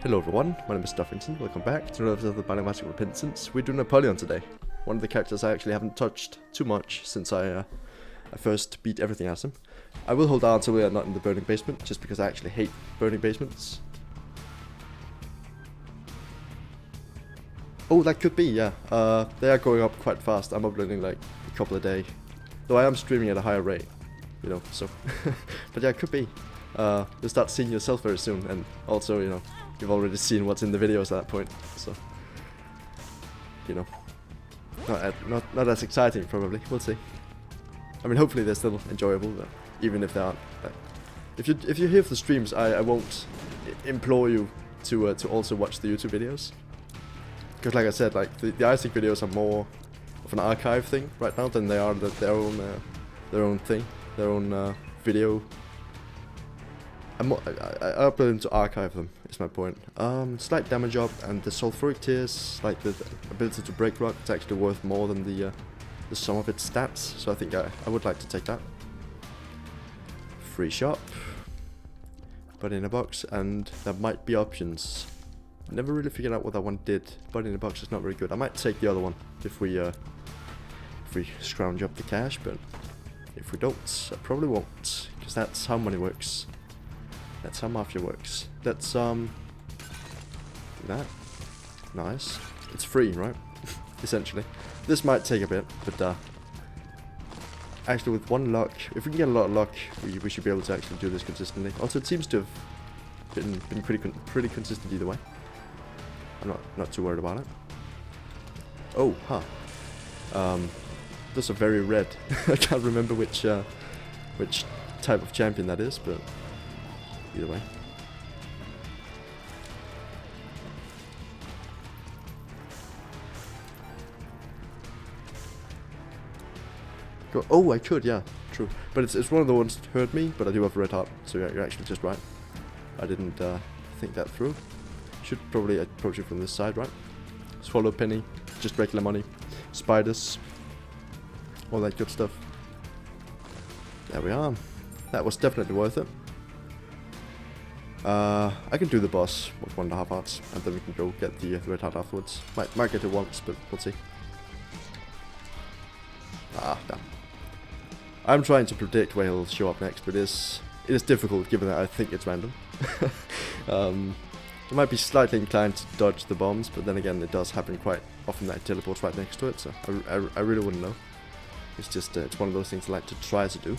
Hello everyone, my name is Stuffinson, welcome back to another episode of the Binding of Isaac Repentance. We're doing Napoleon today. One of the characters I actually haven't touched too much since I first beat everything as him. I will hold on until we are not in the burning basement, just because I actually hate burning basements. Oh, that could be, yeah. They are going up quite fast. I'm uploading like a couple a day. Though I am streaming at a higher rate, you know, so. But yeah, it could be. You'll start seeing yourself very soon, and also, you know, you've already seen what's in the videos at that point, so, you know, not as exciting probably. We'll see. I mean, hopefully they're still enjoyable, but even if they aren't. If you're here for the streams, I won't implore you to also watch the YouTube videos, because like I said, like the Isaac videos are more of an archive thing right now than they are their own thing, their own video. I upload them to archive them, is my point. Slight damage up, and the sulfuric tears, like the ability to break rock, it's actually worth more than the sum of its stats, so I think I would like to take that. Free shop, but in a box, and there might be options. Never really figured out what that one did, but in a box is not very good. I might take the other one if we scrounge up the cash, but if we don't, I probably won't, because that's how money works. That's how Mafia works. Let's, that. Nice. It's free, right? Essentially. This might take a bit, but, actually with one luck, if we can get a lot of luck, we should be able to actually do this consistently. Also, it seems to have been pretty consistent either way. I'm not too worried about it. Oh, huh. Those are very red. I can't remember which type of champion that is, but either way. Go. Oh, I could, yeah, true. But it's one of the ones that hurt me, but I do have a red heart, so yeah, you're actually just right. I didn't think that through. Should probably approach it from this side, right? Swallow penny, just regular money. Spiders. All that good stuff. There we are. That was definitely worth it. I can do the boss with 1.5 hearts, and then we can go get the red heart afterwards. Might get it once, but we'll see. Ah, damn. I'm trying to predict where he'll show up next, but it is difficult given that I think it's random. I might be slightly inclined to dodge the bombs, but then again, it does happen quite often that it teleports right next to it, so I really wouldn't know. It's just, it's one of those things I like to try to do.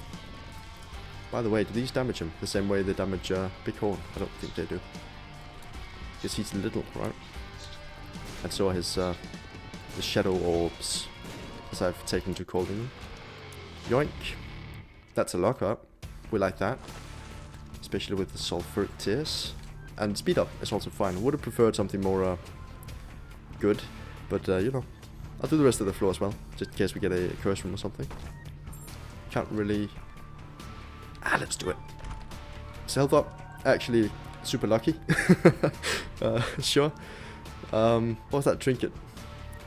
By the way, do these damage him the same way they damage Bighorn? I don't think they do. Because he's little, right? And so are his the shadow orbs, as I've taken to calling them. Yoink! That's a lockup. We like that. Especially with the sulfuric tears. And speed up is also fine. Would have preferred something more good, but you know, I'll do the rest of the floor as well, just in case we get a curse room or something. Can't really. Let's do it. Health up. Actually, super lucky. Sure. What's that trinket?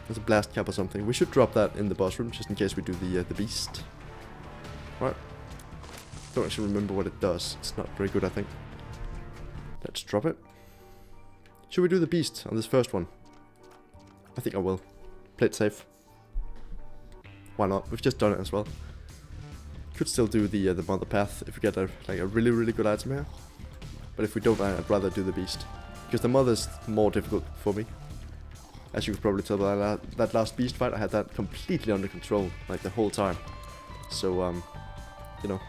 There's a blast cap or something. We should drop that in the boss room, just in case we do the beast. Right. Don't actually remember what it does. It's not very good, I think. Let's drop it. Should we do the beast on this first one? I think I will. Play it safe. Why not? We've just done it as well. Could still do the mother path if we get a really good item here. But if we don't, I'd rather do the beast, because the mother's more difficult for me. As you could probably tell by that last beast fight, I had that completely under control like the whole time. So you know,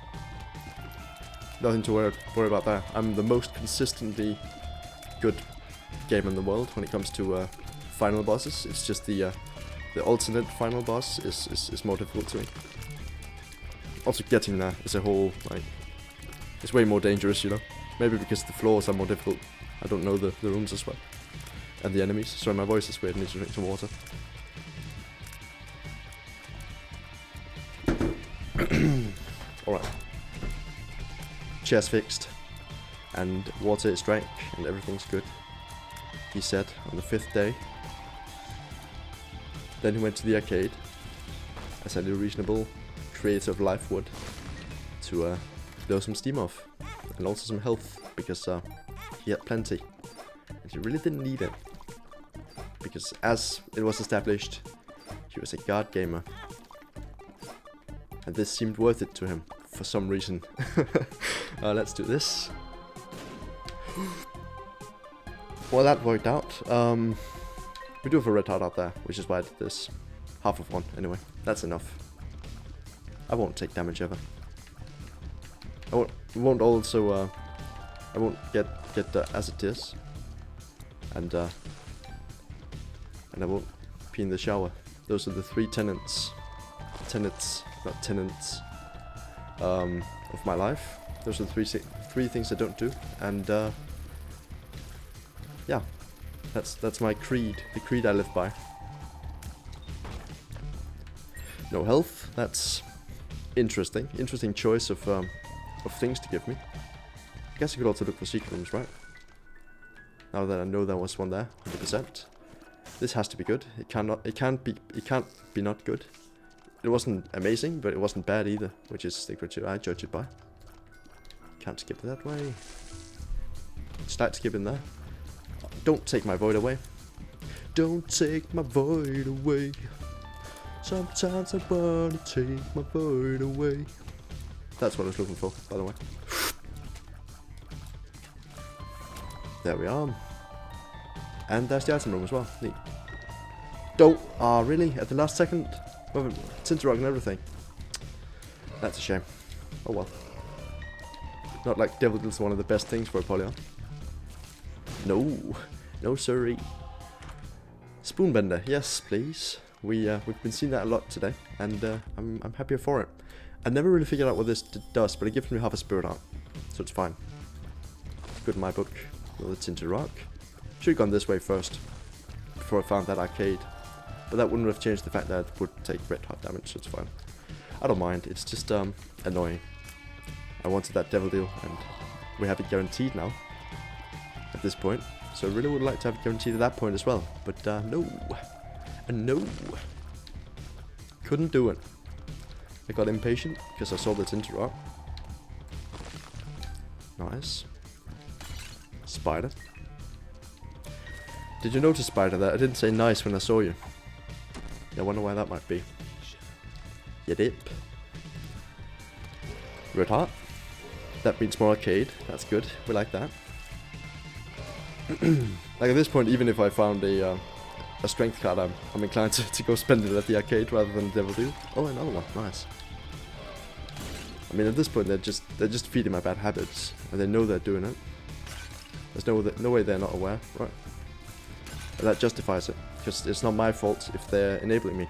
nothing to worry about there. I'm the most consistently good game in the world when it comes to final bosses. It's just the alternate final boss is more difficult to me. Also, getting there as a whole, like, it's way more dangerous, you know? Maybe because the floors are more difficult. I don't know the rooms as well. And the enemies. Sorry, my voice is weird. I need to drink some water. Alright. Chair's fixed. And water is drank. And everything's good. He said on the 5th day. Then he went to the arcade. As any reasonable creator of life would, to blow some steam off, and also some health, because he had plenty. And he really didn't need it. Because as it was established, he was a god gamer. And this seemed worth it to him, for some reason. Let's do this. Well, that worked out. We do have a red heart out there, which is why I did this. Half of one, anyway. That's enough. I won't take damage ever. I won't also, I won't get acid tears. And I won't pee in the shower. Those are the 3 tenets, not tenants, of my life. Those are the three things I don't do, and yeah, that's my creed, the creed I live by. No health. That's interesting choice of things to give me. I guess I could also look for secret rooms, right? Now that I know there was one there, 100%. This has to be good. It can't be not good. It wasn't amazing, but it wasn't bad either, which is the criteria I judge it by. Can't skip that way. Slight skip in there. Don't take my void away. Don't take my void away. Sometimes I wanna take my void away. That's what I was looking for, by the way. There we are. And there's the item room as well. Neat. Don't. Ah, really? At the last second? Well, Tinterrock and everything. That's a shame. Oh well. Not like Devil Deal's one of the best things for Apollyon. No. No siree. Spoonbender. Yes, please. We've been seeing that a lot today, and I'm happier for it. I never really figured out what this does, but it gives me half a spirit art, so it's fine. Good in my book. Well, it's into rock. Should have gone this way first, before I found that arcade. But that wouldn't have changed the fact that it would take red heart damage, so it's fine. I don't mind, it's just annoying. I wanted that Devil Deal, and we have it guaranteed now, at this point. So I really would like to have it guaranteed at that point as well, but no. No. Couldn't do it. I got impatient, because I saw the Tinterrock. Nice. Spider. Did you notice, Spider, that I didn't say nice when I saw you? I wonder why that might be. You dip. Red heart. That means more arcade. That's good. We like that. Like at this point, even if I found a strength card, I'm inclined to go spend it at the arcade rather than Devil Deal. Oh, another one. Nice. I mean, at this point, they're just feeding my bad habits, and they know they're doing it. There's no way they're not aware, right? And that justifies it, because it's not my fault if they're enabling me.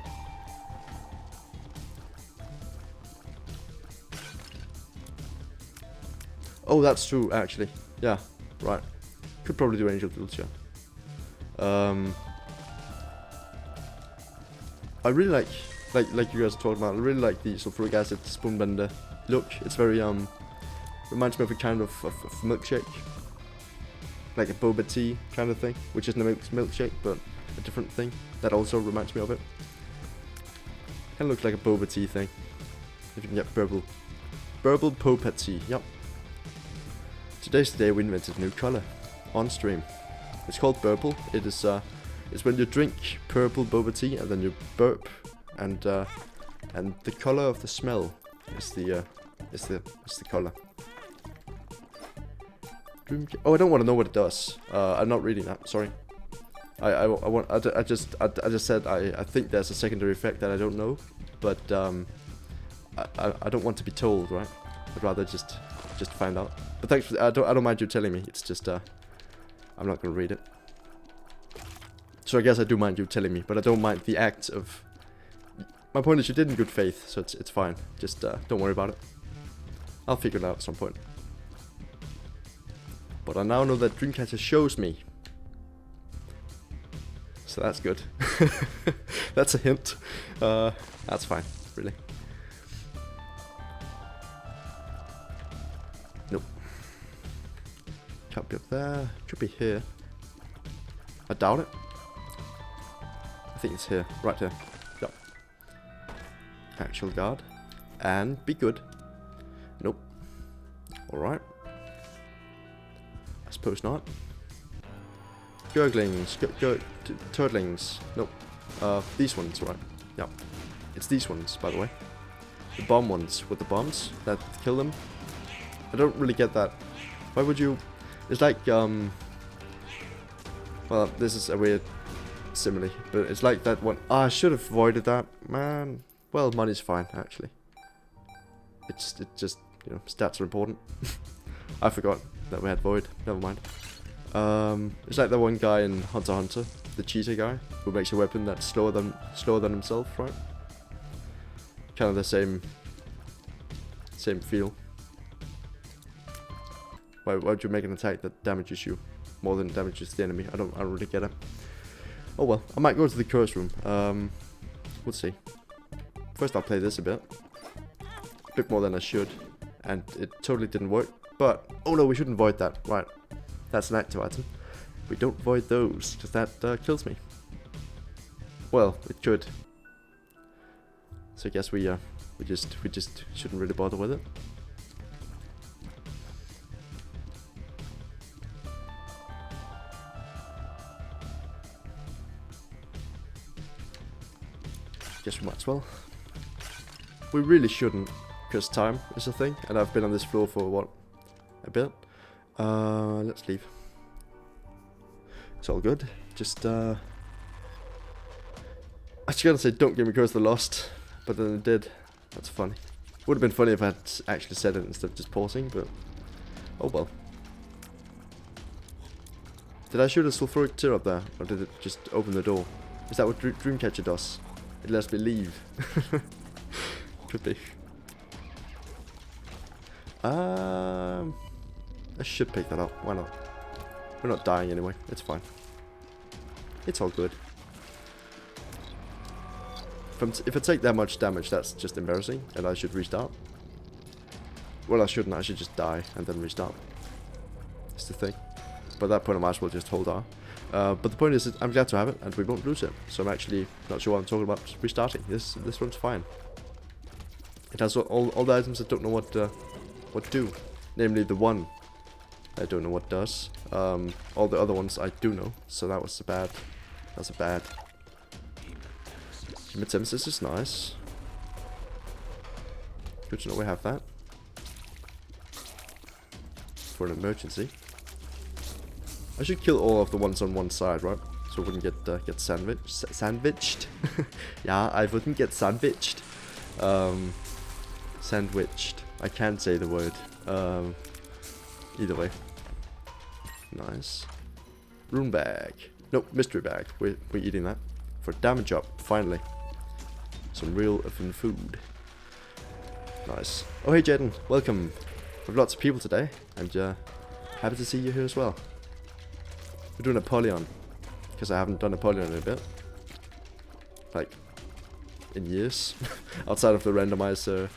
Oh, that's true, actually. Yeah, right. Could probably do Angel Deals, yeah. I really like you guys are talking about, I really like the sulfuric acid spoonbender look. It's very, reminds me of a kind of milkshake. Like a boba tea kind of thing, which isn't a milkshake, but a different thing. That also reminds me of it. Kind of looks like a boba tea thing. If you can get burble boba tea, yep. Today's the day we invented a new color on stream. It's called burble. It is it's when you drink purple boba tea and then you burp, and the color of the smell is the color. Oh, I don't want to know what it does. I'm not reading that. Sorry. I just said I think there's a secondary effect that I don't know, but I don't want to be told, right? I'd rather just find out. But thanks for, I don't mind you telling me. It's just I'm not gonna read it. So I guess I do mind you telling me, but I don't mind the act of. My point is you did in good faith, so it's fine. Just don't worry about it. I'll figure it out at some point. But I now know that Dreamcatcher shows me. So that's good. That's a hint. That's fine, really. Nope. Can't be up there. Could be here. I doubt it. I think it's here. Right here. Yep. Actual guard. And be good. Nope. Alright. I suppose not. Gurglings, turtlings. Nope. These ones, right? Yeah. It's these ones, by the way. The bomb ones with the bombs that kill them. I don't really get that. Why would you... It's like, well, this is a weird simile, but it's like that one. Oh, I should have avoided that, man. Well, money's fine, actually. It just, you know, stats are important. I forgot that we had void. Never mind. It's like the one guy in Hunter x Hunter, the cheater guy, who makes a weapon that's slower than himself, right? Kind of the same feel. Why would you make an attack that damages you more than damages the enemy? I don't really get it. Oh well, I might go to the curse room. We'll see. First I'll play this a bit more than I should, and it totally didn't work. But oh no, we shouldn't void that. Right, that's an active item. We don't void those because that kills me. Well, it could. So I guess we just shouldn't really bother with it. Guess we might as well. We really shouldn't, because time is a thing, and I've been on this floor for what, a bit. Let's leave. It's all good. Just I was gonna say don't give me Curse of the Lost, but then it did. That's funny. Would have been funny if I had actually said it instead of just pausing, but oh well. Did I shoot a sulfuric tear up there, or did it just open the door? Is that what Dreamcatcher does? It lets me leave. Could be. I should pick that up. Why not? We're not dying anyway. It's fine. It's all good. If I take that much damage, that's just embarrassing, and I should restart. Well, I shouldn't. I should just die and then restart. That's the thing. But at that point, I might as well just hold R. But the point is, that I'm glad to have it, and we won't lose it. So I'm actually not sure what I'm talking about restarting. This one's fine. It has all the items that don't know what do. Namely, the one I don't know what does. All the other ones I do know. So that was a bad. That's a bad. Hematemesis is nice. Good to know we have that for an emergency. I should kill all of the ones on one side, right? So I wouldn't get sandwiched. Yeah, I wouldn't get sandwiched. Sandwiched. I can't say the word. Either way. Nice. Rune bag. Nope, mystery bag. We're eating that. For damage up, finally. Some real effing food. Nice. Oh hey Jaden, welcome. We have lots of people today, and happy to see you here as well. We're doing Apollyon, because I haven't done Apollyon in a bit. Like, in years. Outside of the randomizer,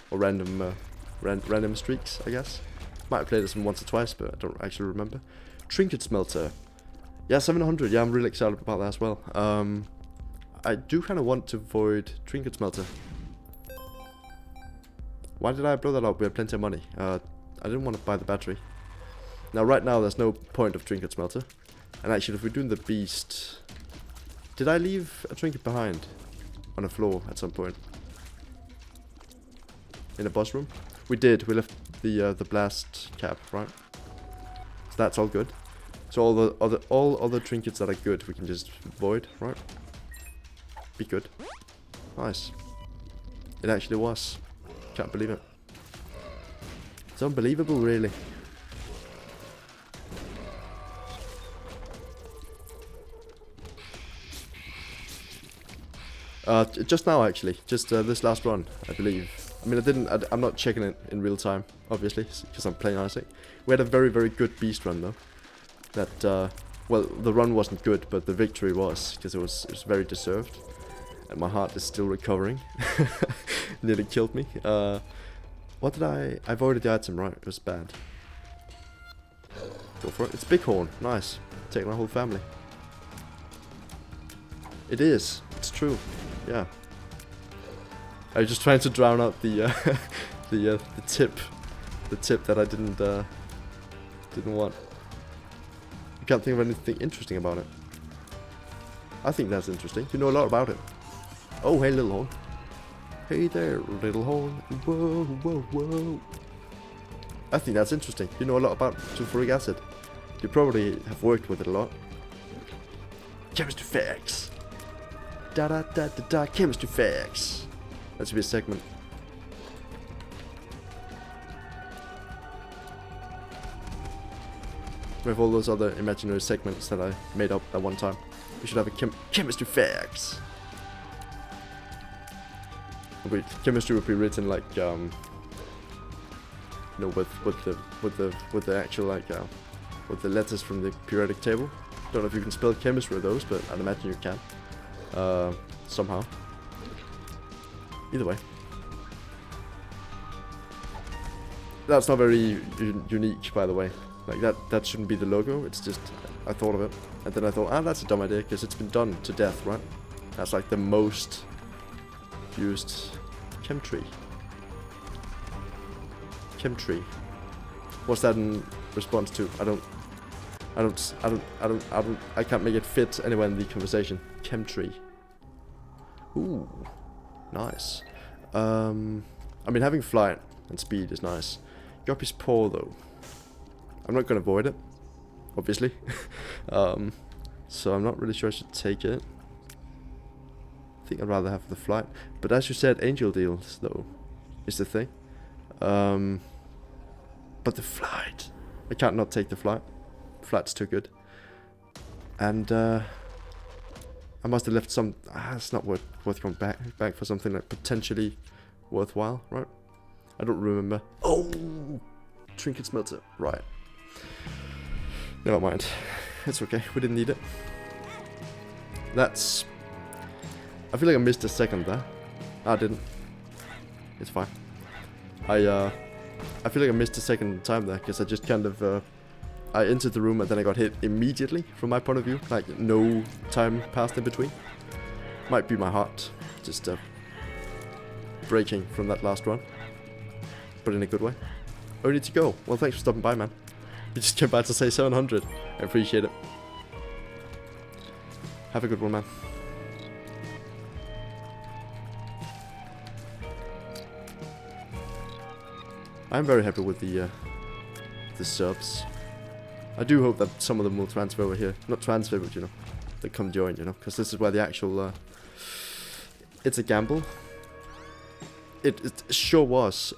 or random streaks, I guess. Might have played this one once or twice, but I don't actually remember. Trinket Smelter. Yeah, 700. Yeah, I'm really excited about that as well. I do kind of want to void Trinket Smelter. Why did I blow that up? We had plenty of money. I didn't want to buy the battery. Now, right now, there's no point of Trinket Smelter. And actually, if we're doing the beast... Did I leave a trinket behind? On the floor at some point? In a boss room? We did. We left the blast cap, right? So that's all good. So all other trinkets that are good, we can just void, right? Be good. Nice. It actually was. Can't believe it. It's unbelievable, really. Just now, actually. Just this last run, I believe. I mean, I'm not checking it in real time, obviously, because I'm playing Isaac. We had a very, very good beast run, though. That, well, the run wasn't good, but the victory was, because it was very deserved. And my heart is still recovering. Nearly killed me. What did I avoided the item, right? It was bad. Go for it. It's Bighorn. Nice. Take my whole family. It is. It's true. Yeah. I was just trying to drown out the the tip that I didn't want. You can't think of anything interesting about it. I think that's interesting. You know a lot about it. Oh, hey, little horn. Hey there, little horn. Whoa, whoa, whoa. I think that's interesting. You know a lot about sulfuric acid. You probably have worked with it a lot. Chemistry facts. Da da da da da. Chemistry facts. That should be a segment. With all those other imaginary segments that I made up at one time. We should have a chemistry facts. Wait, chemistry would be written like you know, with the actual like with the letters from the periodic table. Don't know if you can spell chemistry with those, but I'd imagine you can. Somehow. Either way. That's not very unique, by the way. Like that shouldn't be the logo. It's just I thought of it, and then I thought, that's a dumb idea because it's been done to death, right? That's like the most used chemtree. Chemtree. What's that in response to? I can't make it fit anywhere in the conversation. Chemtree. Ooh, nice. I mean, having flight and speed is nice. Yup is poor though. I'm not gonna avoid it, obviously. So I'm not really sure I should take it. I think I'd rather have the flight. But as you said, angel deals though is the thing. But the flight, I can't not take the flight. Flight's too good. And I must have left some. It's not worth going back for something like potentially worthwhile, right? I don't remember. Oh, trinket smelter, right? Never mind. It's okay. We didn't need it. That's. I feel like I missed a second there. I didn't. It's fine. I feel like I missed a second time there because I just kind of I entered the room and then I got hit immediately from my point of view. Like no time passed in between. Might be my heart just breaking from that last run, but in a good way. Oh, you need to go. Well, thanks for stopping by, man. You just came back to say 700. I appreciate it. Have a good one, man. I'm very happy with the subs. I do hope that some of them will transfer over here. Not transfer, but you know, they come join, you know, because this is where the actual. It's a gamble. It sure was.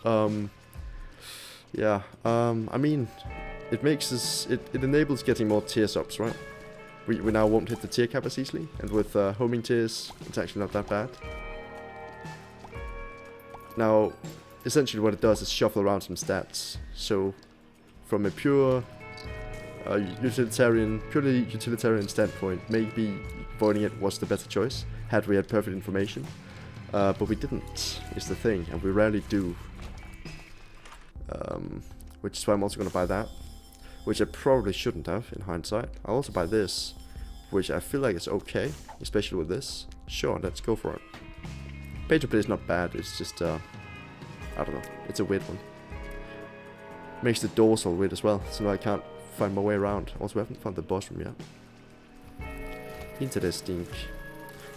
Yeah. I mean, it makes us. It enables getting more tier subs, right? We now won't hit the tier cap as easily, and with homing tiers, it's actually not that bad. Now, essentially what it does is shuffle around some stats. So, from a purely utilitarian standpoint, maybe avoiding it was the better choice, had we had perfect information. But we didn't, is the thing, and we rarely do. Which is why I'm also going to buy that, which I probably shouldn't have, in hindsight. I'll also buy this, which I feel like is okay, especially with this. Sure, let's go for it. Pay to play is not bad, it's just, I don't know, it's a weird one. Makes the doors all weird as well, so now I can't find my way around. Also, I haven't found the boss room yet. Interesting.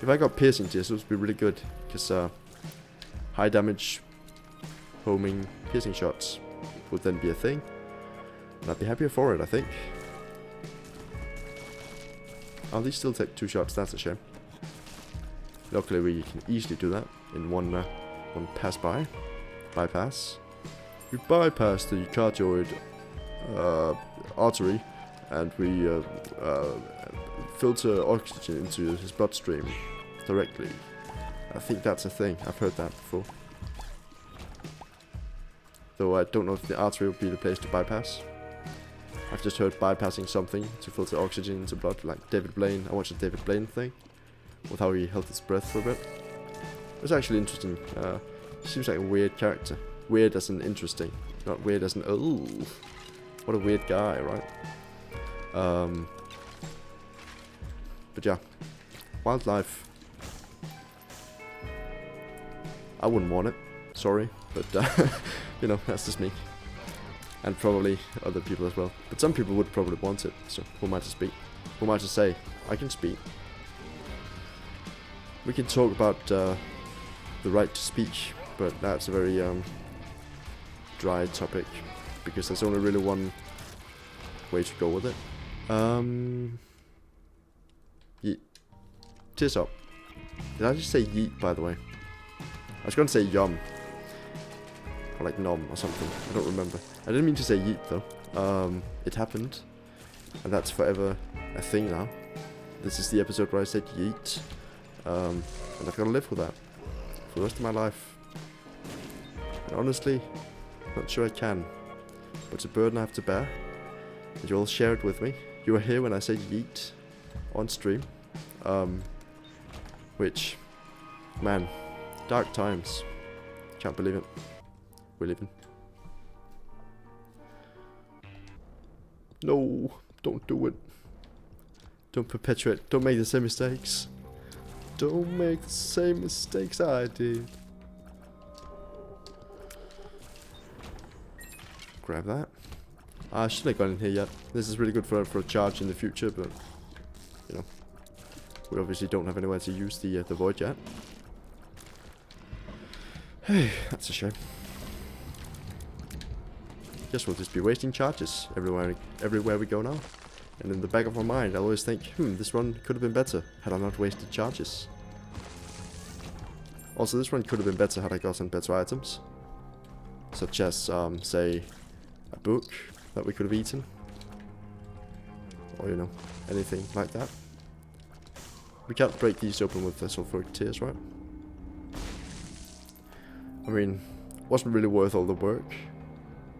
If I got piercing tiers, it would be really good, because high damage, homing, piercing shots would then be a thing. And I'd be happier for it, I think. Oh, these still take 2 shots, that's a shame. Luckily we can easily do that in one bypass. We bypass the cardioid artery and we filter oxygen into his bloodstream directly. I think that's a thing, I've heard that before. Though I don't know if the artery would be the place to bypass. I've just heard bypassing something to filter oxygen into blood, like David Blaine. I watched a David Blaine thing with how he held his breath for a bit. It was actually interesting. He seems like a weird character. Weird as in interesting, not weird as in oh, what a weird guy, right? But yeah, wildlife. I wouldn't want it. Sorry, but you know, that's just me. And probably other people as well. But some people would probably want it, so who am I to speak? Who am I to say? I can speak. We can talk about the right to speech, but that's a very dry topic, because there's only really one way to go with it. Yeet. Tears up. Did I just say yeet, by the way? I was going to say yum. Or like nom or something. I don't remember. I didn't mean to say yeet though. It happened. And that's forever a thing now. This is the episode where I said yeet. And I've got to live with that for the rest of my life. And honestly, not sure I can. But it's a burden I have to bear. And you all share it with me. You were here when I said yeet on stream. Which, man, dark times. Can't believe it. We're living. No, don't do it. Don't perpetuate. Don't make the same mistakes. Don't make the same mistakes I did. Grab that. I shouldn't have gone in here yet. This is really good for a charge in the future, but you know, we obviously don't have anywhere to use the void yet. Hey, that's a shame. Guess we'll just be wasting charges everywhere we go now. And in the back of my mind, I always think, this run could have been better had I not wasted charges. Also, this run could have been better had I gotten better items. Such as, say, a book that we could have eaten. Or, you know, anything like that. We can't break these open with the sulfuric tears, right? I mean, wasn't really worth all the work.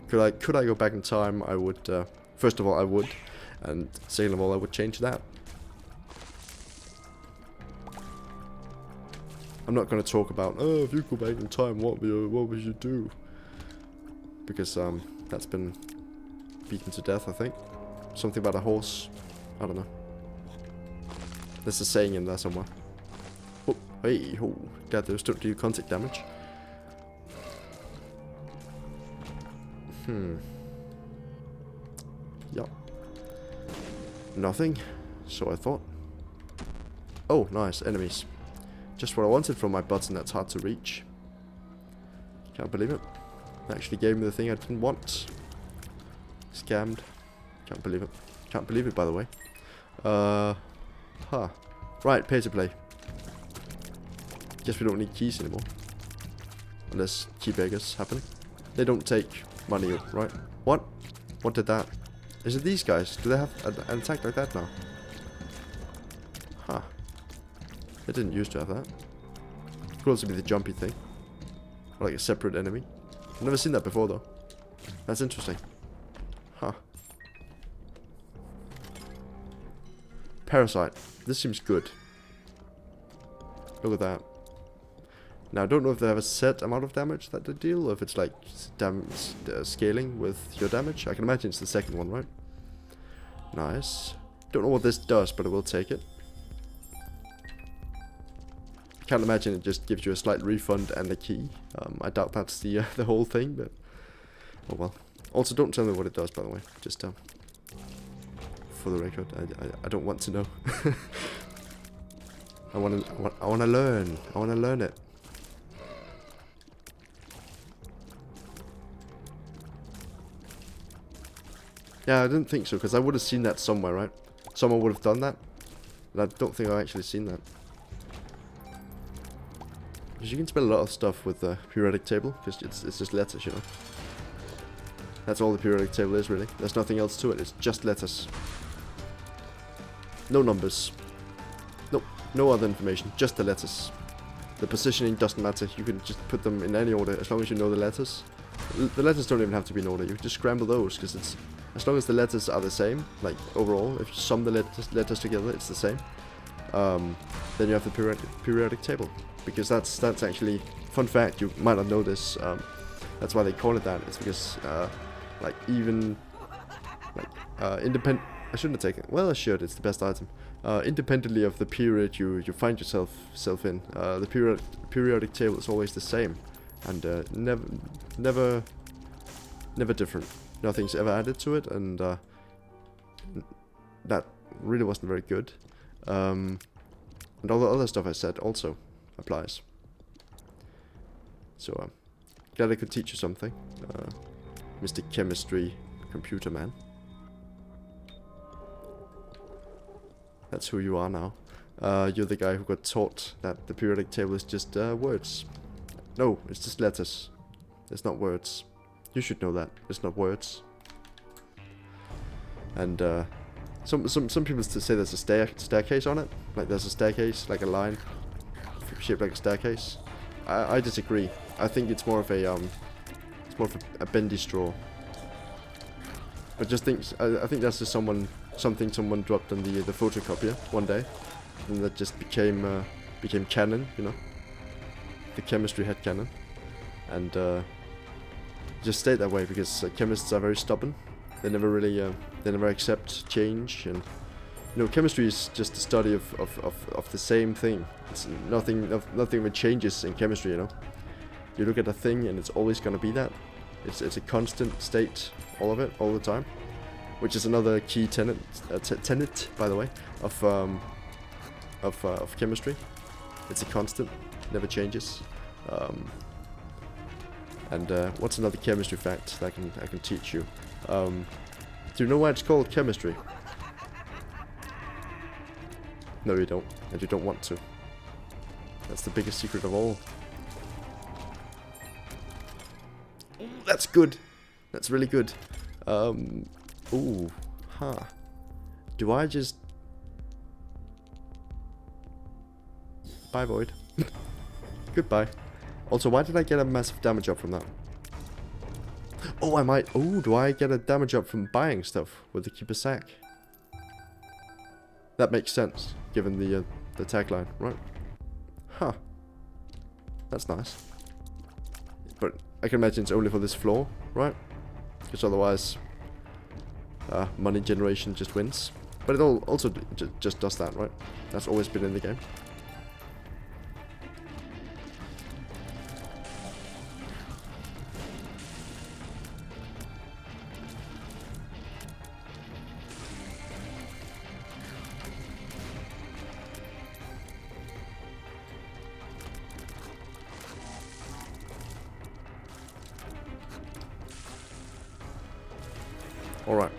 Could I go back in time? I would, first of all I would, and second of all I would change that. I'm not going to talk about, oh, if you go back in time, what would you do? Because that's been beaten to death, I think. Something about a horse, I don't know. There's a saying in there somewhere. Oh, hey, oh, God, those don't do contact damage. Yup. Nothing. So I thought. Oh, nice. Enemies. Just what I wanted from my button that's hard to reach. Can't believe it. They actually gave me the thing I didn't want. Scammed. Can't believe it. Can't believe it, by the way. Huh. Right, pay to play. Guess we don't need keys anymore. Unless key beggars happen. They don't take money, right? What? What did that? Is it these guys? Do they have an attack like that now? Huh. They didn't used to have that. Could also be the jumpy thing. Or like a separate enemy. I've never seen that before though. That's interesting. Huh. Parasite. This seems good. Look at that. Now I don't know if they have a set amount of damage that they deal, or if it's like scaling with your damage. I can imagine it's the second one, right? Nice. Don't know what this does, but I will take it. Can't imagine it just gives you a slight refund and a key. I doubt that's the whole thing, but oh well. Also, don't tell me what it does, by the way. Just for the record, I don't want to know. I want to learn. I want to learn it. Yeah, I didn't think so, because I would have seen that somewhere, right? Someone would have done that. And I don't think I've actually seen that. Because you can spell a lot of stuff with the periodic table, because it's just letters, you know. That's all the periodic table is, really. There's nothing else to it, it's just letters. No numbers. Nope, no other information, just the letters. The positioning doesn't matter, you can just put them in any order, as long as you know the letters. The letters don't even have to be in order, you can just scramble those, because it's... As long as the letters are the same, like overall, if you sum the letters together, it's the same. Then you have the periodic table, because that's actually fun fact. You might not know this. That's why they call it that. It's because like even like independent. I shouldn't have taken it. Well, I should. It's the best item. Independently of the period you find yourself in, the periodic table is always the same, and never different. nothing's ever added to it, and that really wasn't very good. And all the other stuff I said also applies. So glad I could teach you something, Mr. Chemistry Computer Man. That's who you are now. You're the guy who got taught that the periodic table is just words. No, it's just letters. It's not words. You should know that. It's not words. And some people say there's a staircase on it. Like there's a staircase, like a line shaped like a staircase. I disagree. I think it's more of a a bendy straw. I just think I think that's just something someone dropped on the photocopier one day, and that just became canon, you know. The chemistry head canon, and just stayed that way because chemists are very stubborn. They never really they never accept change, and you know, chemistry is just the study of the same thing. It's nothing ever changes in chemistry, you know. You look at a thing and it's always gonna be that. It's a constant state, all of it, all the time, which is another key tenet, by the way, of chemistry. It's a constant, never changes. And what's another chemistry fact that I can teach you? Do you know why it's called chemistry? No, you don't, and you don't want to. That's the biggest secret of all. Ooh, that's good. That's really good. Ooh, huh. Do I just... Bye, Void. Goodbye. Also, why did I get a massive damage up from that? Oh, I might... Oh, do I get a damage up from buying stuff with the Keeper Sack? That makes sense, given the tagline, right? Huh. That's nice. But I can imagine it's only for this floor, right? Because otherwise, money generation just wins. But it also just does that, right? That's always been in the game. Alright.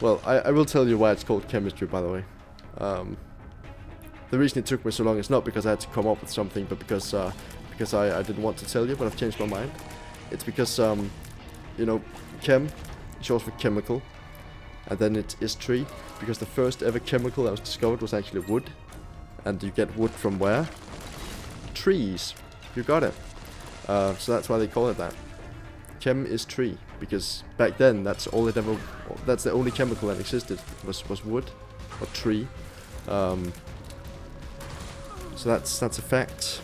Well, I will tell you why it's called chemistry, by the way. The reason it took me so long is not because I had to come up with something, but because I didn't want to tell you, but I've changed my mind. It's because, you know, chem, short for chemical, and then it is tree, because the first ever chemical that was discovered was actually wood. And you get wood from where? Trees. You got it. So that's why they call it that. Chem is tree, because back then that's the only chemical that existed was wood or tree. So that's a fact.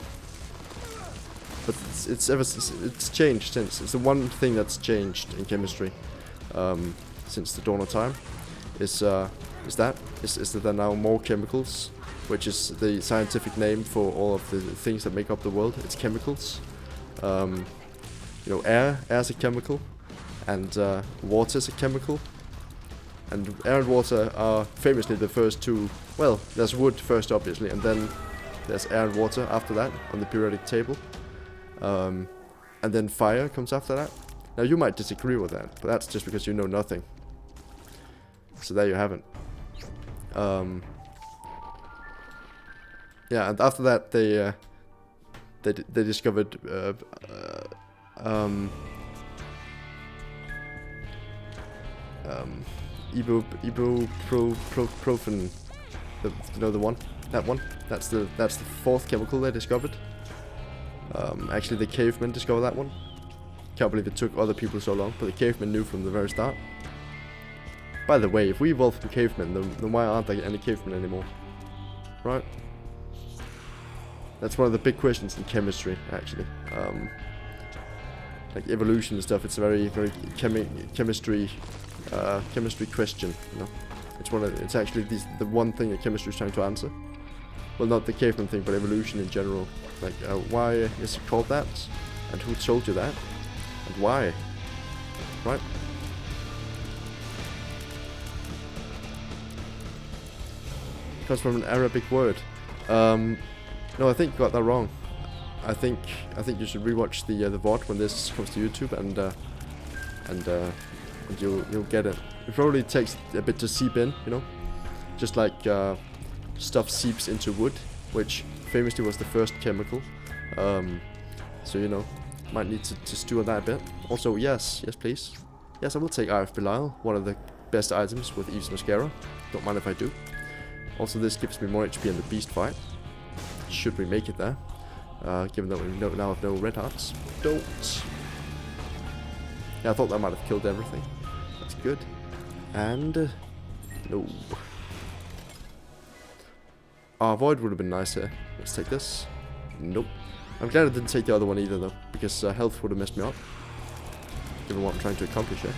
But it's changed since. It's the one thing that's changed in chemistry since the dawn of time. Is that there are now more chemicals, which is the scientific name for all of the things that make up the world. It's chemicals. You know, air's a chemical, and water's a chemical, and air and water are famously the first two. Well, there's wood first, obviously, and then there's air and water after that on the periodic table, and then fire comes after that. Now you might disagree with that, but that's just because you know nothing. So there you have it. Yeah, and after that they discovered ibuprofen, you know, the one, that one. That's the fourth chemical they discovered. Actually, the cavemen discovered that one. Can't believe it took other people so long, but the cavemen knew from the very start. By the way, if we evolved from cavemen, then why aren't there any cavemen anymore? Right? That's one of the big questions in chemistry, actually. Like evolution and stuff, it's a very chemistry question, you know. It's actually the one thing that chemistry is trying to answer. Well, not the caveman thing, but evolution in general. Like, why is it called that? And who told you that? And why? right? Comes from an Arabic word. No, I think you got that wrong. I think you should rewatch the VOD when this comes to YouTube, and you'll get it. It probably takes a bit to seep in, you know, just like stuff seeps into wood, which famously was the first chemical. So you know, might need to stew on that a bit. Also, yes, please. Yes, I will take Eye of Belial, one of the best items with Eve's Mascara. Don't mind if I do. Also, this gives me more HP in the beast fight. Should we make it there? Given that we now have no red hearts. Don't. Yeah, I thought that might have killed everything. That's good. And no. Void would have been nice here. Let's take this. Nope. I'm glad I didn't take the other one either though, because health would have messed me up. Given what I'm trying to accomplish here.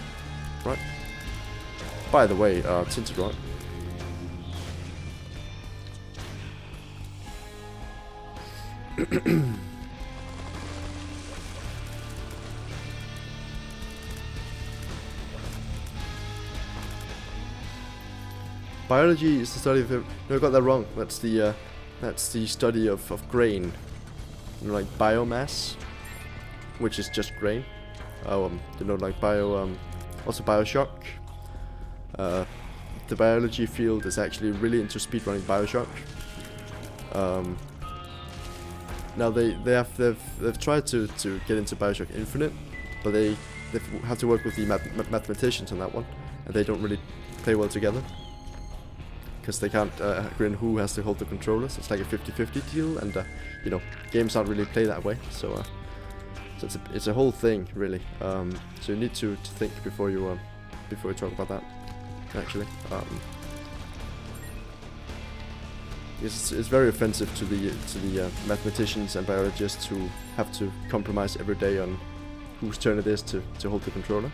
Right. By the way, Tinted Rot. Biology is the study of... No, I got that wrong. That's the study of grain. You know, like biomass, which is just grain. You know, like also Bioshock. The biology field is actually really into speedrunning Bioshock. Now they've tried to get into Bioshock Infinite, but they have to work with the mathematicians on that one, and they don't really play well together. Because they can't agree on who has to hold the controllers. It's like a 50-50 deal, and you know, games aren't really play that way. So it's a whole thing, really. So you need to think before you talk about that. Actually, it's very offensive to the mathematicians and biologists who have to compromise every day on whose turn it is to hold the controller.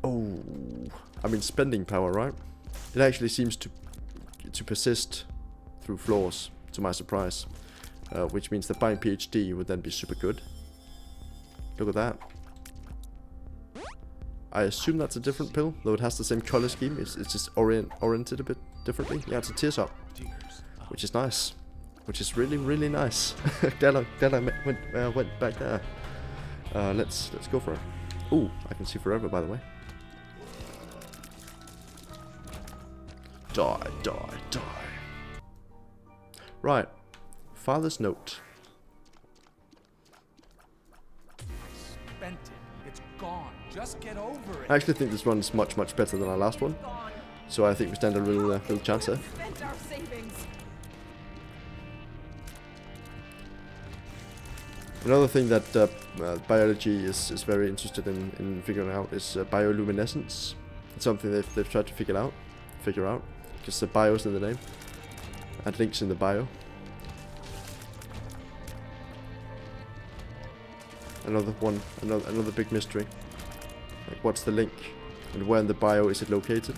Oh, I mean spending power, right? It actually seems to persist through floors, to my surprise, which means that buying PhD would then be super good. Look at that. I assume that's a different pill, though it has the same color scheme. It's just oriented a bit differently. Yeah, it's a Tears Up, which is nice, which is really nice. glad I went back there. Let's go for it. Ooh, I can see forever, by the way. Die. Right. Father's note. Spent it. It's gone. Just get over it. I actually think this one's much better than our last one. So I think we stand a real chance here. Spent our savings. Another thing that biology is very interested in figuring out is bioluminescence. It's something they've tried to figure out, because the bio's in the name, and links in the bio. Another big mystery. Like, what's the link, and where in the bio is it located?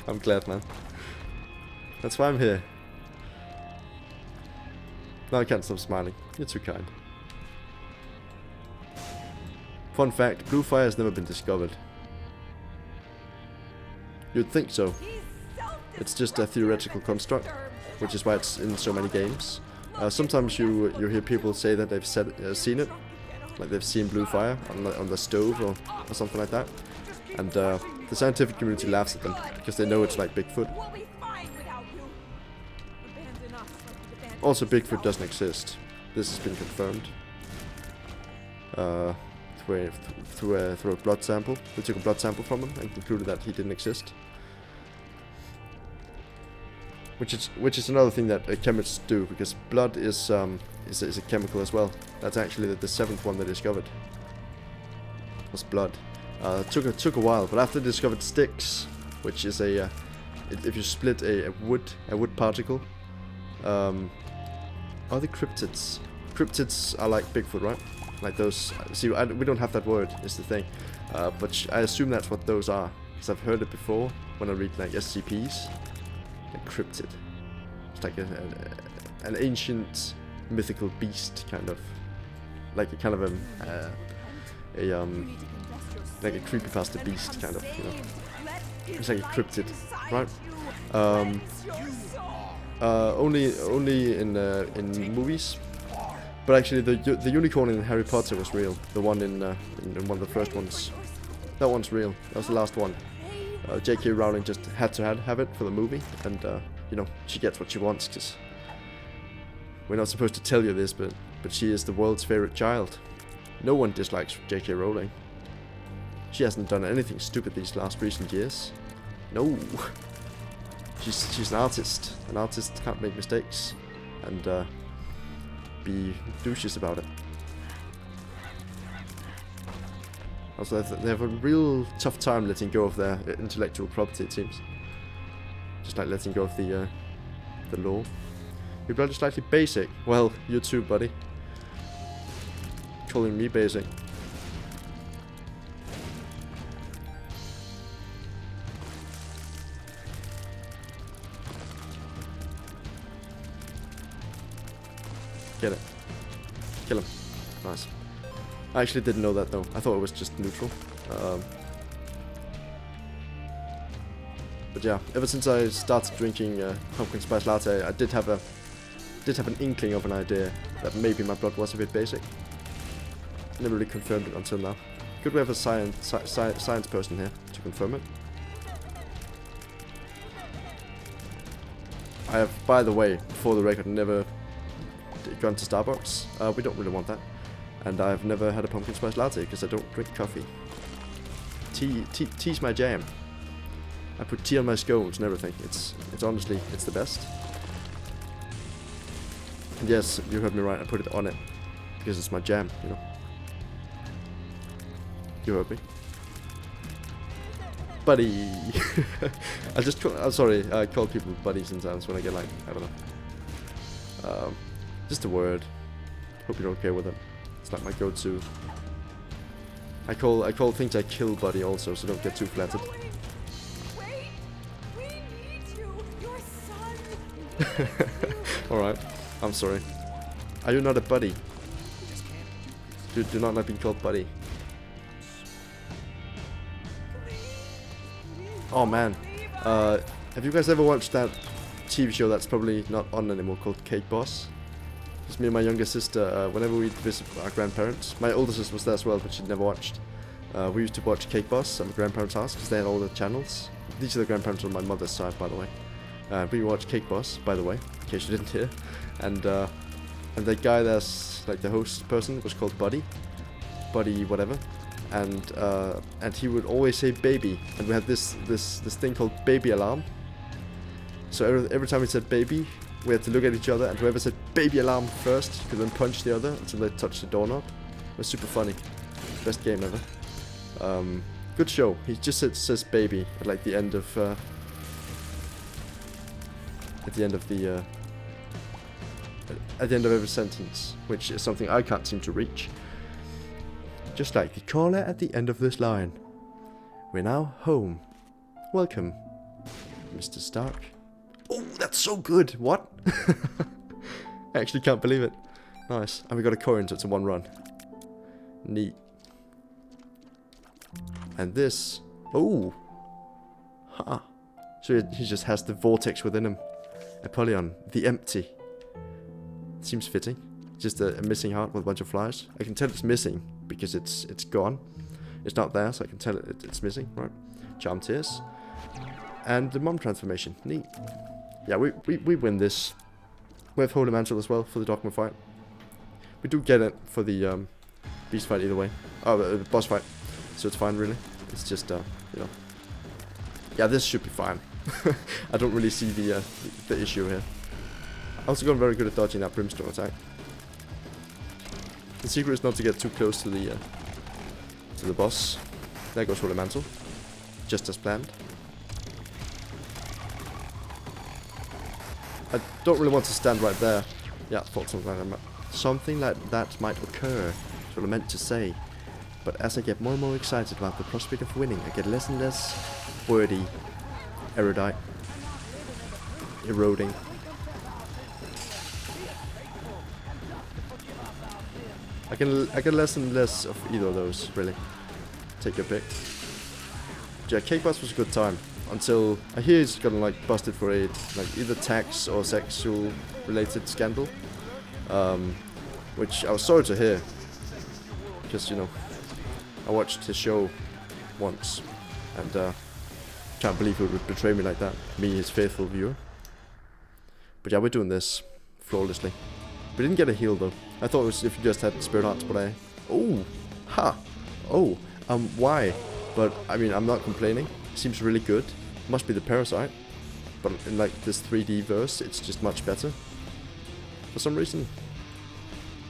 I'm glad, man. That's why I'm here. No, I can't stop smiling. You're too kind. Fun fact, blue fire has never been discovered. You'd think so. It's just a theoretical construct, which is why it's in so many games. Sometimes you hear people say that they've seen it, like they've seen blue fire on the stove or something like that, and the scientific community laughs at them because they know it's like Bigfoot. Also, Bigfoot doesn't exist. This has been confirmed through a blood sample. They took a blood sample from him and concluded that he didn't exist. Which is another thing that chemists do, because blood is a chemical as well. That's actually the seventh one they discovered. Was blood. It took a while, but after they discovered Styx, which is if you split a wood particle. Are they cryptids? Cryptids are like Bigfoot, right? Like those. See, we don't have that word, is the thing. But I assume that's what those are, because I've heard it before when I read like SCPs. like cryptid. It's like an ancient mythical beast, kind of, like a kind of like a creepypasta beast, kind of, you know. It's like a cryptid, right? Only in movies, but actually the unicorn in Harry Potter was real. The one in one of the first ones, that one's real. That was the last one. J.K. Rowling just had to have it for the movie, and you know, she gets what she wants, because we're not supposed to tell you this, but she is the world's favorite child. No one dislikes J.K. Rowling. She hasn't done anything stupid these recent years. No. She's an artist. An artist can't make mistakes and be douches about it. Also, they have a real tough time letting go of their intellectual property, it seems. Just like letting go of the law. You're bloody slightly basic. Well, you too, buddy. Calling me basic. Get it. Kill him. Nice. I actually didn't know that though. I thought it was just neutral. But yeah, ever since I started drinking pumpkin spice latte, I did have an inkling of an idea that maybe my blood was a bit basic. Never really confirmed it until now. Could we have a science person here to confirm it? I have, by the way, for the record, never gone to Starbucks. We don't really want that. And I've never had a pumpkin spice latte because I don't drink coffee. Tea's my jam. I put tea on my scones and everything. It's honestly, it's the best. And yes, you heard me right, I put it on it because it's my jam, you know. You heard me. Buddy! I call people buddy sometimes when I get like, I don't know. Just a word. Hope you're okay with it. It's like my go-to. I call things I kill buddy also, so don't get too flattered. Wait! We need you! Your son! Alright, I'm sorry. Are you not a buddy? Do not like being called buddy. Oh man. Have you guys ever watched that TV show that's probably not on anymore called Cake Boss? It's me and my younger sister, whenever we'd visit our grandparents. My older sister was there as well, but she'd never watched. We used to watch Cake Boss at my grandparents' house because they had all the channels. These are the grandparents on my mother's side, by the way. We watched Cake Boss, by the way, in case you didn't hear. And the guy that's like the host person was called Buddy. Buddy whatever. And he would always say baby. And we had this thing called baby alarm. So every time he said baby, we had to look at each other, and whoever said baby alarm first could then punch the other until they touched the doorknob. It was super funny. Best game ever. Good show. He just says baby at like the end of at the end of every sentence, which is something I can't seem to reach. Just like the caller at the end of this line. We're now home. Welcome, Mr. Stark. Oh, that's so good. What? I actually can't believe it. Nice. And we got a coin, so it's a 1 run. Neat. And this. Oh. Huh. So he just has the vortex within him. Apollyon, the empty. Seems fitting. Just a missing heart with a bunch of flies. I can tell it's missing because it's gone. It's not there, so I can tell it's missing, right? Charm Tears. And the mom transformation. Neat. Yeah, we win this. We have Holy Mantle as well for the Dogma fight. We do get it for the beast fight either way. Oh, the boss fight. So it's fine, really. It's just, you know. Yeah, this should be fine. I don't really see the issue here. I also got very good at dodging that Brimstone attack. The secret is not to get too close to the boss. There goes Holy Mantle. Just as planned. I don't really want to stand right there. Yeah, I thought something like that might occur. That's what I meant to say. But as I get more and more excited about the prospect of winning, I get less and less wordy, erudite. eroding. I get less and less of either of those, really. Take your pick. Yeah, Cake Boss was a good time until I hear he's gotten like busted for a like either tax or sexual related scandal, which I was sorry to hear because you know I watched his show once and can't believe he would betray me like that. Me, his faithful viewer. But yeah, we're doing this flawlessly. We didn't get a heal though. I thought it was if you just had Spirit Hearts, but I... Oh! Ha! Oh! Why? But, I mean, I'm not complaining. Seems really good. Must be the Parasite. But in, like, this 3D verse, it's just much better. For some reason.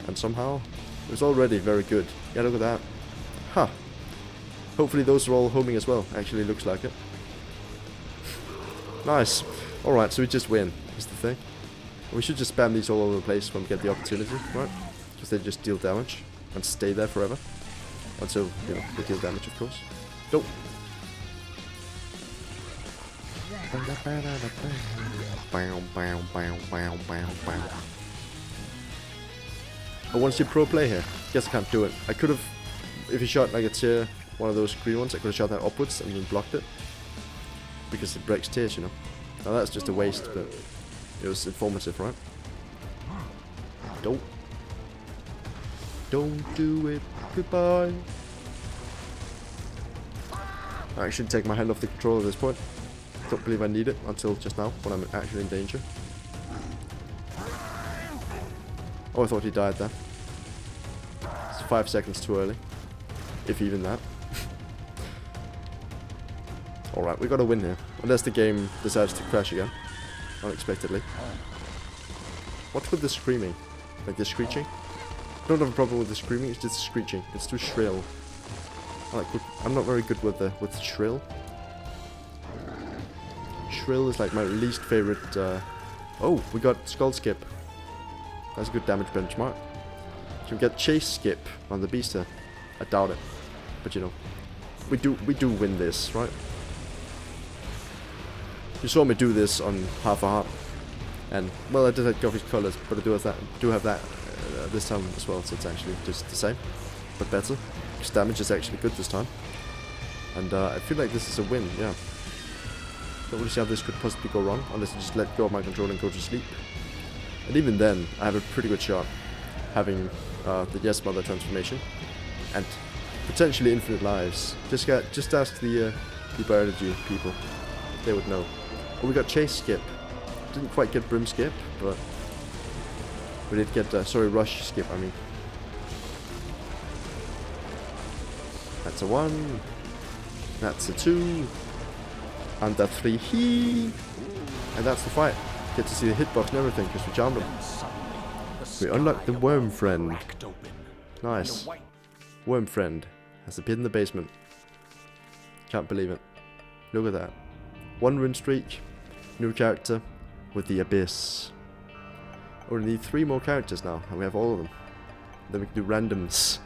And somehow, it was already very good. Yeah, look at that. Ha! Hopefully those are all homing as well. Actually, looks like it. Nice. Alright, so we just win, is the thing. We should just spam these all over the place when we get the opportunity, right? Because they just deal damage and stay there forever. Until, you know, they deal damage, of course. Go! I want to see pro play here. Guess I can't do it. I could have, if he shot like a tier, one of those green ones, I could have shot that upwards and then blocked it. Because it breaks tiers, you know. Now that's just a waste, but it was informative, right? Don't do it. Goodbye. I should take my hand off the controller at this point. Don't believe I need it until just now, when I'm actually in danger. Oh, I thought he died there. It's 5 seconds too early. If even that. Alright, we gotta win here. Unless the game decides to crash again. Unexpectedly. What's with the screaming? Like the screeching? I don't have a problem with the screaming, it's just the screeching. It's too shrill. I'm not very good with shrill. Shrill is like my least favorite. Oh, we got Skull Skip. That's a good damage benchmark. Can we get Chase Skip on the Beaster? I doubt it. But you know, we do win this, right? You saw me do this on half a heart, and well, I did have Goffy's colors, but I do have that this time as well. So it's actually just the same, but better. Because damage is actually good this time, and I feel like this is a win. Yeah. Don't really see how this could possibly go wrong unless I just let go of my control and go to sleep. And even then, I have a pretty good shot having the Yes Mother transformation and potentially infinite lives. Just ask the biology people; they would know. Oh, we got Chase Skip. Didn't quite get Brim Skip, but we did get Rush Skip. I mean, that's a 1. That's a 2. And a 3. And that's the fight. Get to see the hitbox and everything because we charmed him. We unlocked the Worm Friend. Nice. Worm Friend has appeared in the basement. Can't believe it. Look at that. 1 win streak. New character with the Abyss. Only need 3 more characters now, and we have all of them. Then we can do randoms.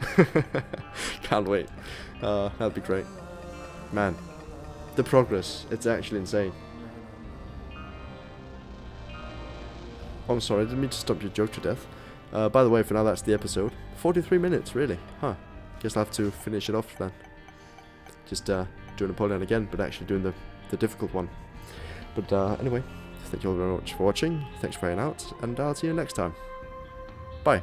Can't wait. That'd be great. Man, the progress, it's actually insane. Oh, I'm sorry, I didn't mean to stop your joke to death. By the way, for now that's the episode. 43 minutes, really? Huh. Guess I'll have to finish it off then. Just doing Napoleon again, but actually doing the difficult one. But anyway, thank you all very much for watching. Thanks for hanging out, and I'll see you next time. Bye.